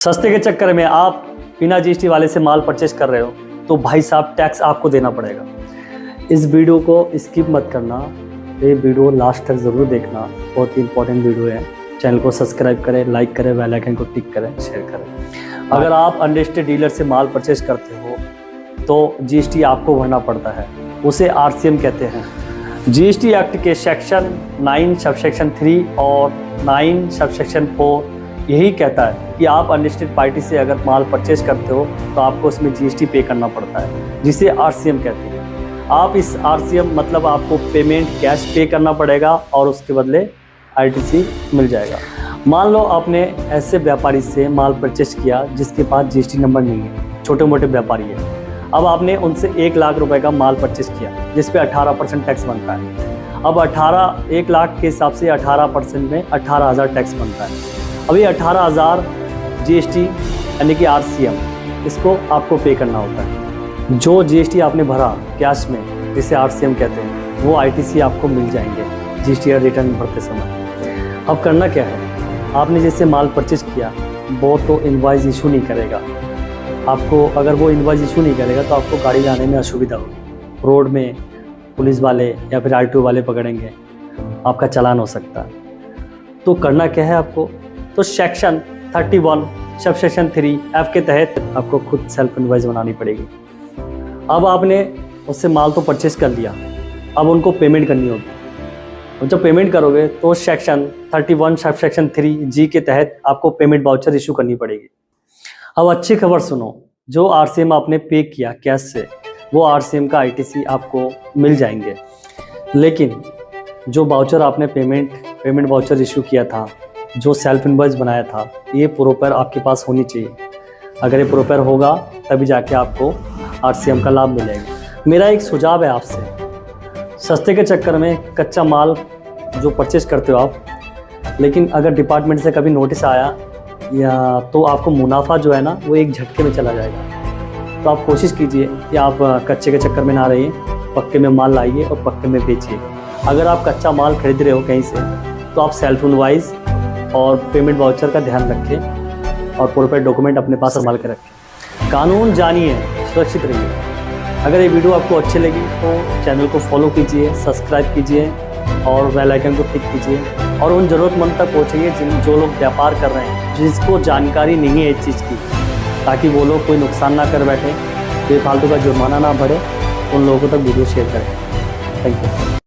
सस्ते के चक्कर में आप बिना जीएसटी वाले से माल परचेस कर रहे हो तो भाई साहब टैक्स आपको देना पड़ेगा। इस वीडियो को स्किप मत करना, ये वीडियो लास्ट तक ज़रूर देखना, बहुत ही इंपॉर्टेंट वीडियो है। चैनल को सब्सक्राइब करें, लाइक करें, बेल आइकन को टिक करें, शेयर करें। अगर आप अनरजिस्टर्ड डीलर से माल परचेस करते हो तो जीएसटी आपको भरना पड़ता है, उसे आरसीएम कहते हैं। जीएसटी एक्ट के सेक्शन 9 सबसेक्शन 3 और 9 सबसेक्शन 4 यही कहता है कि आप अनरजिस्टर्ड पार्टी से अगर माल परचेस करते हो तो आपको उसमें जीएसटी पे करना पड़ता है, जिसे आरसीएम कहते हैं। आप इस आरसीएम मतलब आपको पेमेंट कैश पे करना पड़ेगा और उसके बदले आईटीसी मिल जाएगा। मान लो आपने ऐसे व्यापारी से माल परचेस किया जिसके पास जीएसटी नंबर नहीं है, छोटे मोटे व्यापारी है। अब आपने उनसे 1 लाख रुपए का माल परचेस किया जिस पे 18% टैक्स बनता है। अब 1 लाख के हिसाब से 18% में 18,000 टैक्स बनता है। अभी 18,000 जीएसटी यानी कि आरसीएम, इसको आपको पे करना होता है। जो जीएसटी आपने भरा कैश में, जिसे आरसीएम कहते हैं, वो आईटीसी आपको मिल जाएंगे जीएसटी रिटर्न भरते समय। अब करना क्या है, आपने जैसे माल परचेस किया वो तो इनवॉइस इशू नहीं करेगा आपको। अगर वो इनवॉइस इशू नहीं करेगा तो आपको गाड़ी लाने में असुविधा होगी, रोड में पुलिस वाले या फिर आरटीओ वाले पकड़ेंगे, आपका चालान हो सकता है। तो करना क्या है आपको, तो सेक्शन 31 सबसेक्शन 3F के तहत आपको खुद सेल्फ इनवॉइस बनानी पड़ेगी। अब आपने उससे माल तो परचेस कर लिया, अब उनको पेमेंट करनी होगी। और जब पेमेंट करोगे तो सेक्शन 31 सबसेक्शन 3G के तहत आपको पेमेंट वाउचर इशू करनी पड़ेगी। अब अच्छी खबर सुनो, जो आरसीएम आपने पे किया कैश से, वो आरसीएम का आईटीसी आपको मिल जाएंगे। लेकिन जो वाउचर आपने पेमेंट वाउचर इशू किया था, जो सेल्फ इनवॉइस बनाया था, ये प्रॉपर आपके पास होनी चाहिए। अगर ये प्रॉपर होगा तभी जाके आपको आरसीएम का लाभ मिलेगा। मेरा एक सुझाव है आपसे, सस्ते के चक्कर में कच्चा माल जो परचेस करते हो आप, लेकिन अगर डिपार्टमेंट से कभी नोटिस आया या तो आपको मुनाफा जो है ना वो एक झटके में चला जाएगा। तो आप कोशिश कीजिए कि आप कच्चे के चक्कर में ना रहिए, पक्के में माल लाइए और पक्के में बेचिए। अगर आप कच्चा माल खरीद रहे हो कहीं से तो आप सेल्फ इनवॉइस और पेमेंट वाउचर का ध्यान रखें और प्रॉपर डॉक्यूमेंट अपने पास संभाल कर रखें। कानून जानिए, सुरक्षित रहिए। अगर ये वीडियो आपको अच्छी लगी तो चैनल को फॉलो कीजिए, सब्सक्राइब कीजिए और बेल आइकन को टिक कीजिए और उन ज़रूरतमंद तक पहुँचिए जो लोग व्यापार कर रहे हैं, जिसको जानकारी नहीं है इस चीज़ की, ताकि वो लोग कोई नुकसान ना कर बैठे, बेफालतू का जुर्माना ना भरे। उन लोगों तक वीडियो शेयर करें। Thank you.